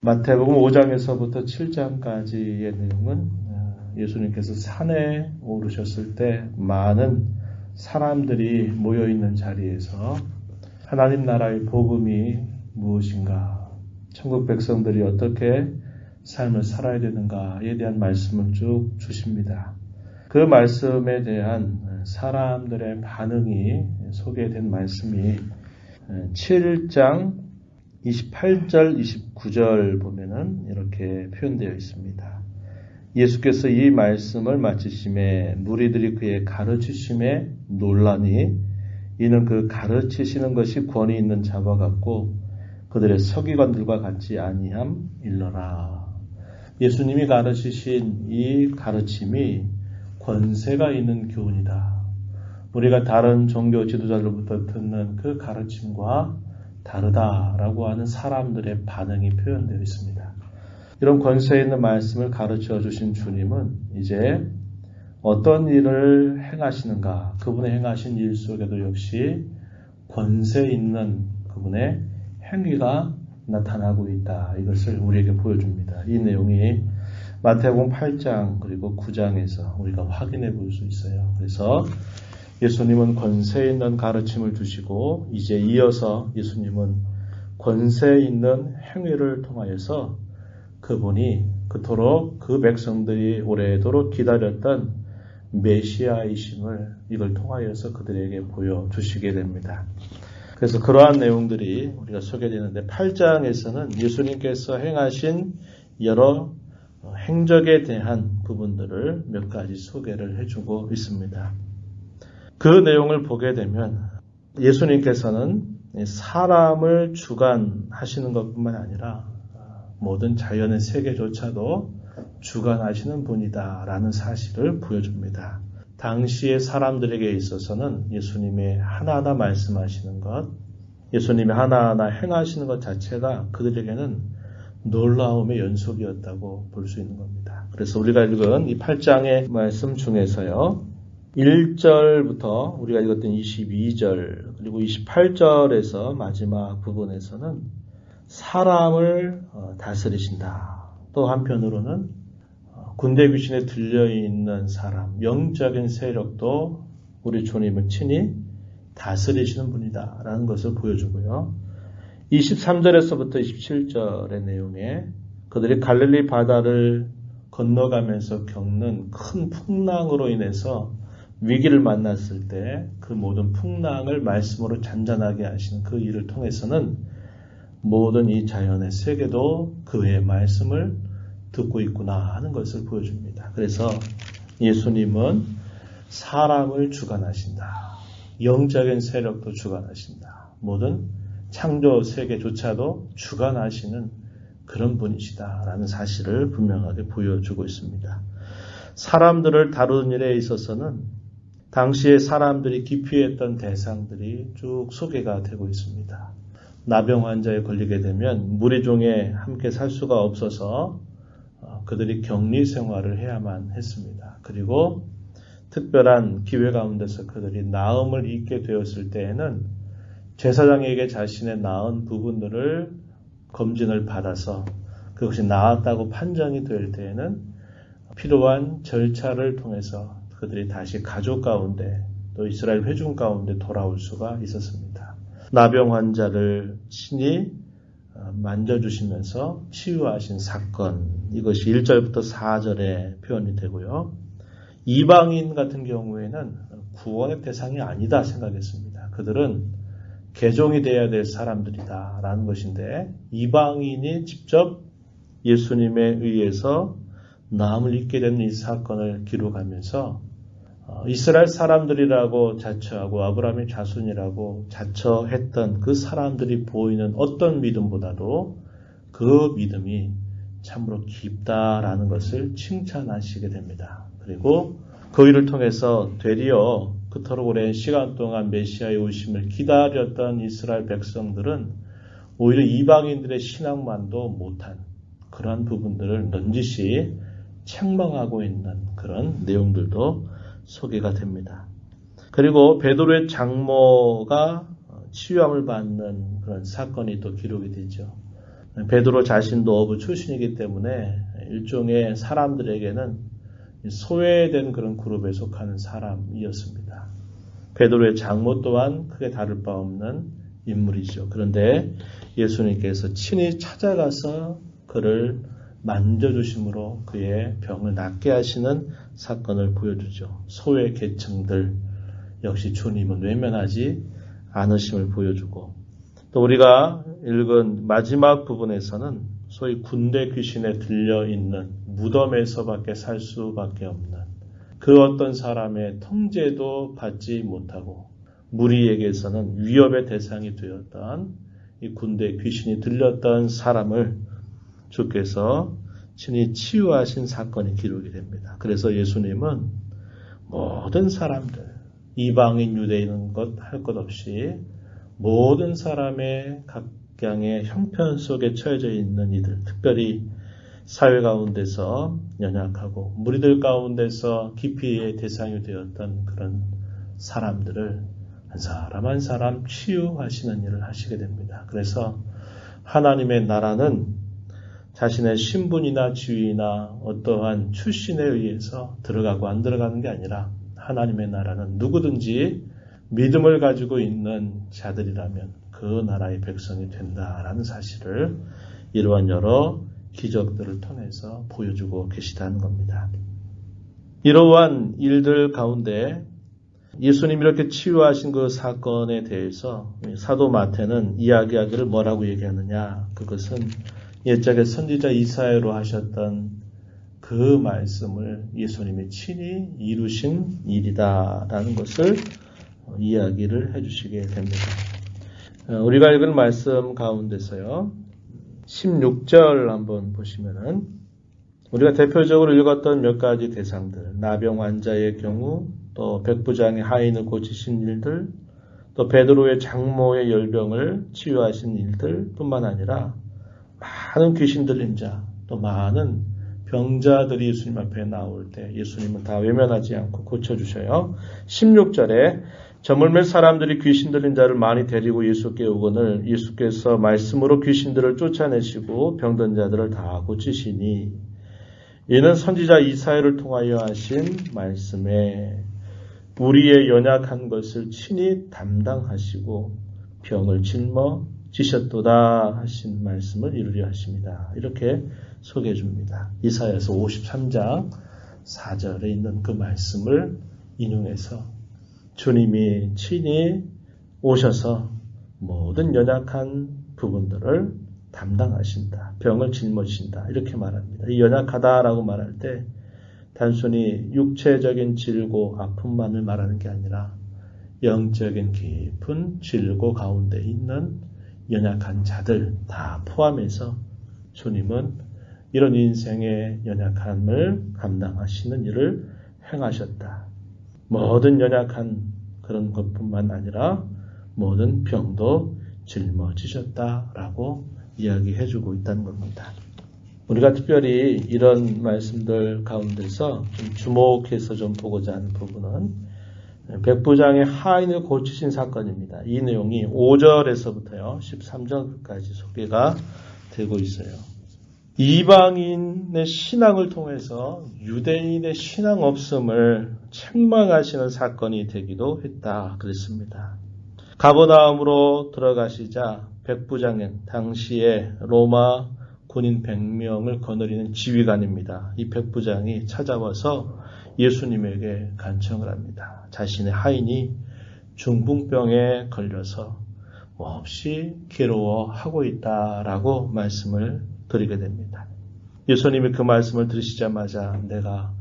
마태복음 5장에서부터 7장까지의 내용은 예수님께서 산에 오르셨을 때 많은 사람들이 모여있는 자리에서 하나님 나라의 복음이 무엇인가, 천국 백성들이 어떻게 삶을 살아야 되는가에 대한 말씀을 쭉 주십니다. 그 말씀에 대한 사람들의 반응이 소개된 말씀이 7장 28절, 29절 보면은 이렇게 표현되어 있습니다. 예수께서 이 말씀을 마치심에 무리들이 그의 가르치심에 놀라니 이는 그 가르치시는 것이 권위 있는 자와 같고 그들의 서기관들과 같지 아니함 일러라. 예수님이 가르치신 이 가르침이 권세가 있는 교훈이다. 우리가 다른 종교 지도자들로부터 듣는 그 가르침과 다르다라고 하는 사람들의 반응이 표현되어 있습니다. 이런 권세 있는 말씀을 가르쳐 주신 주님은 이제 어떤 일을 행하시는가, 그분의 행하신 일 속에도 역시 권세 있는 그분의 행위가 나타나고 있다. 이것을 우리에게 보여줍니다. 이 내용이 마태복음 8장 그리고 9장에서 우리가 확인해 볼 수 있어요. 그래서 예수님은 권세 있는 가르침을 주시고 이제 이어서 예수님은 권세 있는 행위를 통하여서 그분이 그토록 그 백성들이 오래도록 기다렸던 메시아이심을 이걸 통하여서 그들에게 보여주시게 됩니다. 그래서 그러한 내용들이 우리가 소개되는데 8장에서는 예수님께서 행하신 여러 행적에 대한 부분들을 몇 가지 소개를 해주고 있습니다. 그 내용을 보게 되면 예수님께서는 사람을 주관하시는 것뿐만 아니라 모든 자연의 세계조차도 주관하시는 분이다라는 사실을 보여줍니다. 당시의 사람들에게 있어서는 예수님의 하나하나 말씀하시는 것, 예수님의 하나하나 행하시는 것 자체가 그들에게는 놀라움의 연속이었다고 볼 수 있는 겁니다. 그래서 우리가 읽은 이 8장의 말씀 중에서요, 1절부터 우리가 읽었던 22절 그리고 28절에서 마지막 부분에서는 사람을 다스리신다. 또 한편으로는 군대 귀신에 들려있는 사람, 영적인 세력도 우리 주님을 친히 다스리시는 분이다 라는 것을 보여주고요. 23절에서부터 27절의 내용에 그들이 갈릴리 바다를 건너가면서 겪는 큰 풍랑으로 인해서 위기를 만났을 때 그 모든 풍랑을 말씀으로 잔잔하게 하시는 그 일을 통해서는 모든 이 자연의 세계도 그의 말씀을 듣고 있구나 하는 것을 보여줍니다. 그래서 예수님은 사람을 주관하신다. 영적인 세력도 주관하신다. 모든 창조 세계조차도 주관하시는 그런 분이시다라는 사실을 분명하게 보여주고 있습니다. 사람들을 다루는 일에 있어서는 당시에 사람들이 기피했던 대상들이 쭉 소개가 되고 있습니다. 나병 환자에 걸리게 되면 무리 중에 함께 살 수가 없어서 그들이 격리 생활을 해야만 했습니다. 그리고 특별한 기회 가운데서 그들이 나음을 입게 되었을 때에는 제사장에게 자신의 나은 부분들을 검진을 받아서 그것이 나았다고 판정이 될 때에는 필요한 절차를 통해서 그들이 다시 가족 가운데 또 이스라엘 회중 가운데 돌아올 수가 있었습니다. 나병 환자를 친히 만져주시면서 치유하신 사건, 이것이 1절부터 4절에 표현이 되고요. 이방인 같은 경우에는 구원의 대상이 아니다 생각했습니다. 그들은 개종이 되어야 될 사람들이다 라는 것인데 이방인이 직접 예수님에 의해서 나음을 입게 된 이 사건을 기록하면서 이스라엘 사람들이라고 자처하고 아브라함의 자손이라고 자처했던 그 사람들이 보이는 어떤 믿음보다도 그 믿음이 참으로 깊다라는 것을 칭찬하시게 됩니다. 그리고 그 일을 통해서 되리어 그토록 오랜 시간 동안 메시아의 오심을 기다렸던 이스라엘 백성들은 오히려 이방인들의 신앙만도 못한 그런 부분들을 넌지시 책망하고 있는 그런 내용들도 소개가 됩니다. 그리고 베드로의 장모가 치유함을 받는 그런 사건이 또 기록이 되죠. 베드로 자신도 어부 출신이기 때문에 일종의 사람들에게는 소외된 그런 그룹에 속하는 사람이었습니다. 베드로의 장모 또한 크게 다를 바 없는 인물이죠. 그런데 예수님께서 친히 찾아가서 그를 만져주심으로 그의 병을 낫게 하시는 사건을 보여주죠. 소외 계층들 역시 주님은 외면하지 않으심을 보여주고, 또 우리가 읽은 마지막 부분에서는 소위 군대 귀신에 들려있는 무덤에서밖에 살 수밖에 없는 그 어떤 사람의 통제도 받지 못하고 무리에게서는 위협의 대상이 되었던 이 군대 귀신이 들렸던 사람을 주께서 친히 치유하신 사건이 기록이 됩니다. 그래서 예수님은 모든 사람들, 이방인 유대인은 할 것 없이 모든 사람의 각양의 형편 속에 처해져 있는 이들, 특별히 사회 가운데서 연약하고 무리들 가운데서 기피의 대상이 되었던 그런 사람들을 한 사람 한 사람 치유하시는 일을 하시게 됩니다. 그래서 하나님의 나라는 자신의 신분이나 지위나 어떠한 출신에 의해서 들어가고 안 들어가는 게 아니라 하나님의 나라는 누구든지 믿음을 가지고 있는 자들이라면 그 나라의 백성이 된다라는 사실을 이러한 여러 기적들을 통해서 보여주고 계시다는 겁니다. 이러한 일들 가운데 예수님이 이렇게 치유하신 그 사건에 대해서 사도 마태는 이야기하기를 뭐라고 얘기하느냐. 그것은 옛적의 선지자 이사야로 하셨던 그 말씀을 예수님이 친히 이루신 일이다라는 것을 이야기를 해주시게 됩니다. 우리가 읽은 말씀 가운데서요. 16절 한번 보시면은 우리가 대표적으로 읽었던 몇 가지 대상들, 나병 환자의 경우, 또 백부장의 하인을 고치신 일들, 또 베드로의 장모의 열병을 치유하신 일들 뿐만 아니라 많은 귀신 들린 자, 또 많은 병자들이 예수님 앞에 나올 때 예수님은 다 외면하지 않고 고쳐주셔요. 16절에 저물매 사람들이 귀신 들린 자를 많이 데리고 예수께 오거늘 예수께서 말씀으로 귀신들을 쫓아내시고 병든 자들을 다 고치시니 이는 선지자 이사야를 통하여 하신 말씀에 우리의 연약한 것을 친히 담당하시고 병을 짊어지셨도다 하신 말씀을 이루려 하십니다. 이렇게 소개해 줍니다. 이사야서 53장 4절에 있는 그 말씀을 인용해서 주님이 친히 오셔서 모든 연약한 부분들을 담당하신다. 병을 짊어지신다. 이렇게 말합니다. 이 연약하다라고 말할 때 단순히 육체적인 질고 아픔만을 말하는 게 아니라 영적인 깊은 질고 가운데 있는 연약한 자들 다 포함해서 주님은 이런 인생의 연약함을 감당하시는 일을 행하셨다. 모든 연약한 그런 것뿐만 아니라 모든 병도 짊어지셨다라고 이야기해주고 있다는 겁니다. 우리가 특별히 이런 말씀들 가운데서 좀 주목해서 좀 보고자 하는 부분은 백부장의 하인을 고치신 사건입니다. 이 내용이 5절에서부터요 13절까지 소개가 되고 있어요. 이방인의 신앙을 통해서 유대인의 신앙 없음을 책망하시는 사건이 되기도 했다 그랬습니다. 가버나움으로 들어가시자 백부장은 당시에 로마 군인 100명을 거느리는 지휘관입니다. 이 백부장이 찾아와서 예수님에게 간청을 합니다. 자신의 하인이 중풍병에 걸려서 몹시 괴로워하고 있다라고 말씀을 드리게 됩니다. 예수님이 그 말씀을 들으시자마자 내가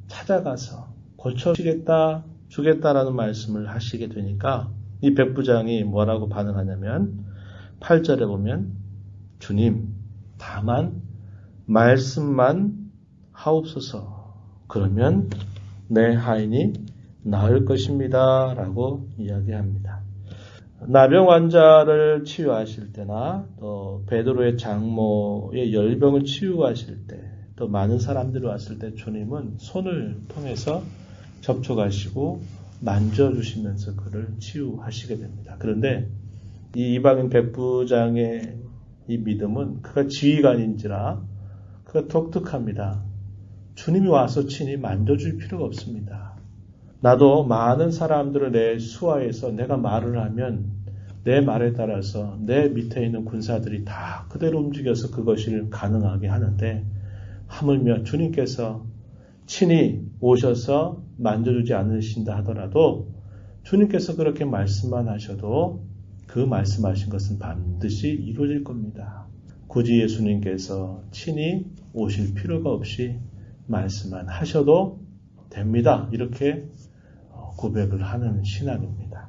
찾아가서 고쳐주겠다, 주겠다라는 말씀을 하시게 되니까 이 백부장이 뭐라고 반응하냐면 8절에 보면 주님 다만 말씀만 하옵소서 그러면 내 하인이 나을 것입니다 라고 이야기합니다. 나병 환자를 치유하실 때나 또 베드로의 장모의 열병을 치유하실 때 또 많은 사람들이 왔을 때 주님은 손을 통해서 접촉하시고 만져주시면서 그를 치유하시게 됩니다. 그런데 이 이방인 백부장의 이 믿음은 그가 지휘관인지라 그가 독특합니다. 주님이 와서 친히 만져줄 필요가 없습니다. 나도 많은 사람들을 내 수하에서 내가 말을 하면 내 말에 따라서 내 밑에 있는 군사들이 다 그대로 움직여서 그것을 가능하게 하는데 하물며 주님께서 친히 오셔서 만져주지 않으신다 하더라도 주님께서 그렇게 말씀만 하셔도 그 말씀하신 것은 반드시 이루어질 겁니다. 굳이 예수님께서 친히 오실 필요가 없이 말씀만 하셔도 됩니다. 이렇게 고백을 하는 신앙입니다.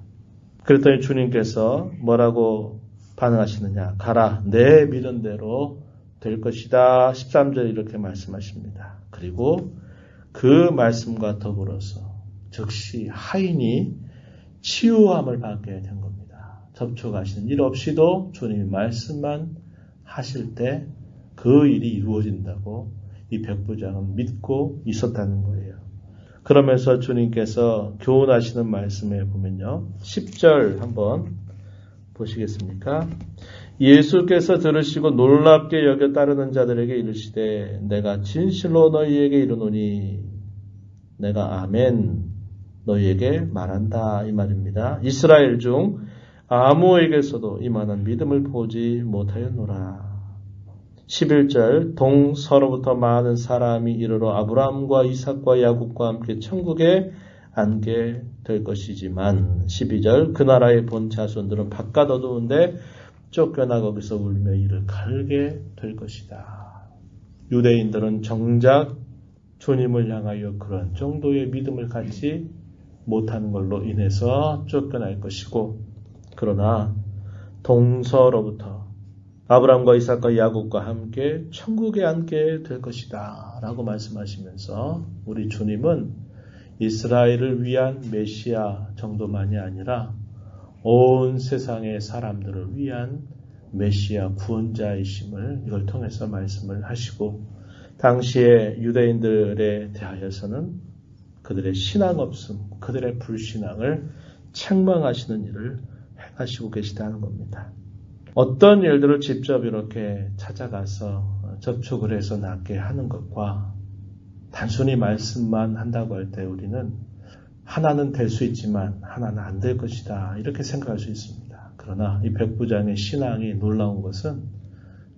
그랬더니 주님께서 뭐라고 반응하시느냐? 가라, 내 믿은 대로 될 것이다. 13절 이렇게 말씀하십니다. 그리고 그 말씀과 더불어서 즉시 하인이 치유함을 받게 된 겁니다. 접촉하시는 일 없이도 주님이 말씀만 하실 때 그 일이 이루어진다고 이 백부장은 믿고 있었다는 거예요. 그러면서 주님께서 교훈하시는 말씀에 보면요. 10절 한번 보시겠습니까? 예수께서 들으시고 놀랍게 여겨 따르는 자들에게 이르시되 내가 진실로 너희에게 이르노니 내가 아멘 너희에게 말한다 이 말입니다. 이스라엘 중 아무에게서도 이만한 믿음을 보지 못하였노라. 11절 동서로부터 많은 사람이 이르러 아브라함과 이삭과 야곱과 함께 천국에 앉게 될 것이지만 12절 그 나라의 본 자손들은 바깥 어두운데 쫓겨나 거기서 울며 이를 갈게 될 것이다. 유대인들은 정작 주님을 향하여 그런 정도의 믿음을 갖지 못하는 걸로 인해서 쫓겨날 것이고 그러나 동서로부터 아브라함과 이삭과 야곱과 함께 천국에 앉게 될 것이다 라고 말씀하시면서 우리 주님은 이스라엘을 위한 메시아 정도만이 아니라 온 세상의 사람들을 위한 메시아 구원자이심을 이걸 통해서 말씀을 하시고 당시의 유대인들에 대하여서는 그들의 신앙 없음, 그들의 불신앙을 책망하시는 일을 행하시고 계시다는 겁니다. 어떤 일들을 직접 이렇게 찾아가서 접촉을 해서 낫게 하는 것과 단순히 말씀만 한다고 할 때 우리는 하나는 될 수 있지만 하나는 안 될 것이다 이렇게 생각할 수 있습니다. 그러나 이 백부장의 신앙이 놀라운 것은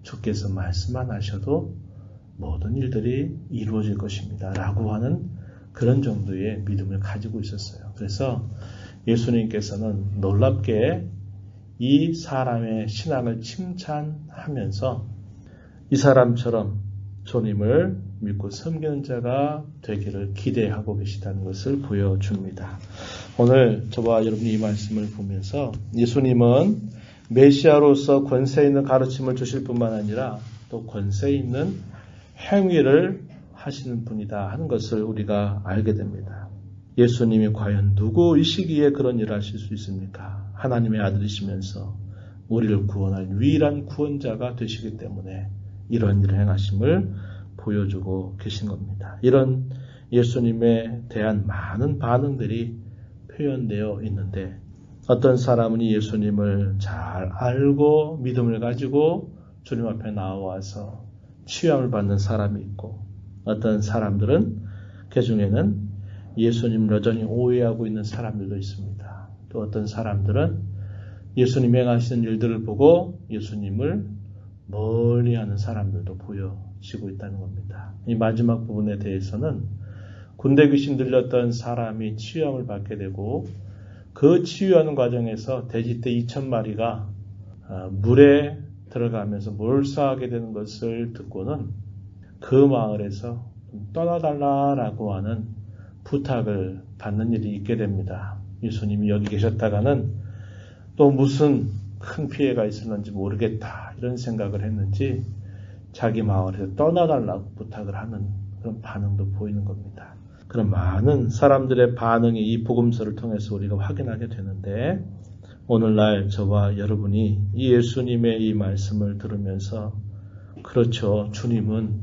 주께서 말씀만 하셔도 모든 일들이 이루어질 것입니다 라고 하는 그런 정도의 믿음을 가지고 있었어요. 그래서 예수님께서는 놀랍게 이 사람의 신앙을 칭찬하면서 이 사람처럼 주님을 믿고 섬기는 자가 되기를 기대하고 계시다는 것을 보여줍니다. 오늘 저와 여러분이 이 말씀을 보면서 예수님은 메시아로서 권세 있는 가르침을 주실 뿐만 아니라 또 권세 있는 행위를 하시는 분이다 하는 것을 우리가 알게 됩니다. 예수님이 과연 누구이시기에 그런 일을 하실 수 있습니까? 하나님의 아들이시면서 우리를 구원할 유일한 구원자가 되시기 때문에 이런 일을 행하심을 보여주고 계신 겁니다. 이런 예수님에 대한 많은 반응들이 표현되어 있는데 어떤 사람은 예수님을 잘 알고 믿음을 가지고 주님 앞에 나와서 치유함을 받는 사람이 있고 어떤 사람들은 그 중에는 예수님을 여전히 오해하고 있는 사람들도 있습니다. 또 어떤 사람들은 예수님이 행하시는 일들을 보고 예수님을 멀리하는 사람들도 보여지고 있다는 겁니다. 이 마지막 부분에 대해서는 군대 귀신 들렸던 사람이 치유함을 받게 되고 그 치유하는 과정에서 돼지떼 2,000마리가 물에 들어가면서 몰사하게 되는 것을 듣고는 그 마을에서 떠나달라라고 하는 부탁을 받는 일이 있게 됩니다. 예수님이 여기 계셨다가는 또 무슨 큰 피해가 있었는지 모르겠다 이런 생각을 했는지 자기 마을에서 떠나달라고 부탁을 하는 그런 반응도 보이는 겁니다. 그런 많은 사람들의 반응이 이 복음서를 통해서 우리가 확인하게 되는데 오늘날 저와 여러분이 이 예수님의 이 말씀을 들으면서 그렇죠. 주님은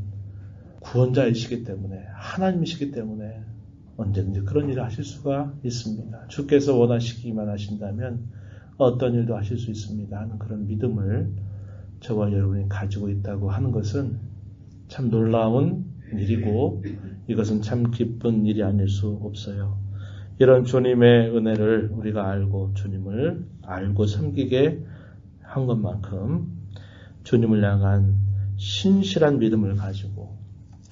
구원자이시기 때문에 하나님이시기 때문에 언제든지 그런 일을 하실 수가 있습니다. 주께서 원하시기만 하신다면 어떤 일도 하실 수 있습니다 하는 그런 믿음을 저와 여러분이 가지고 있다고 하는 것은 참 놀라운 일이고 이것은 참 기쁜 일이 아닐 수 없어요. 이런 주님의 은혜를 우리가 알고 주님을 알고 섬기게 한 것만큼 주님을 향한 신실한 믿음을 가지고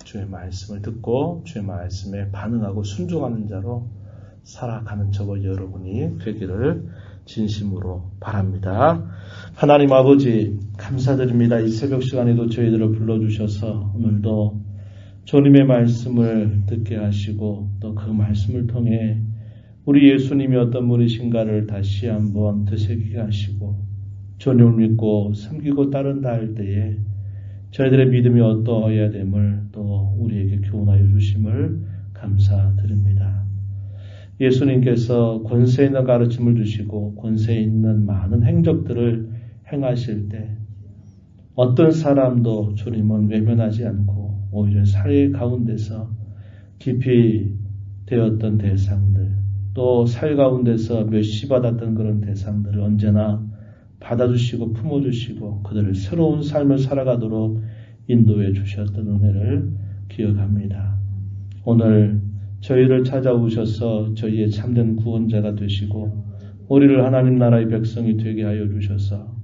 주의 말씀을 듣고 주의 말씀에 반응하고 순종하는 자로 살아가는 저와 여러분이 되기를 진심으로 바랍니다. 하나님 아버지 감사드립니다. 이 새벽 시간에도 저희들을 불러주셔서 오늘도 주님의 말씀을 듣게 하시고 또 그 말씀을 통해 우리 예수님이 어떤 분이신가를 다시 한번 되새기게 하시고 주님을 믿고 섬기고 따른다 할 때에 저희들의 믿음이 어떠해야 됨을 또 우리에게 교훈하여 주심을 감사드립니다. 예수님께서 권세 있는 가르침을 주시고 권세 있는 많은 행적들을 행하실 때 어떤 사람도 주님은 외면하지 않고 오히려 사회 가운데서 깊이 되었던 대상들 또 사회 가운데서 멸시받았던 그런 대상들을 언제나 받아주시고 품어주시고 그들을 새로운 삶을 살아가도록 인도해 주셨던 은혜를 기억합니다. 오늘 저희를 찾아오셔서 저희의 참된 구원자가 되시고 우리를 하나님 나라의 백성이 되게 하여 주셔서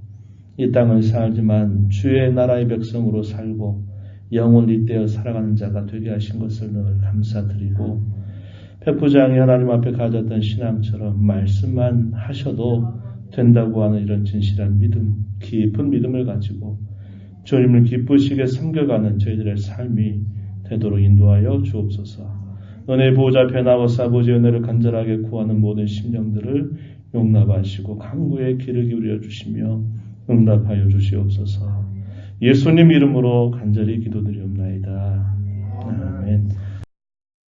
이 땅을 살지만 주의 나라의 백성으로 살고 영원히 잇대어 살아가는 자가 되게 하신 것을 늘 감사드리고 백부장이 하나님 앞에 가졌던 신앙처럼 말씀만 하셔도 된다고 하는 이런 진실한 믿음, 깊은 믿음을 가지고 주님을 기쁘시게 섬겨가는 저희들의 삶이 되도록 인도하여 주옵소서. 은혜의 보호자 앞에 나와서 아버지의 은혜를 간절하게 구하는 모든 심령들을 용납하시고 간구의 귀를 기울여 주시며 응답하여 주시옵소서. 예수님 이름으로 간절히 기도드리옵나이다.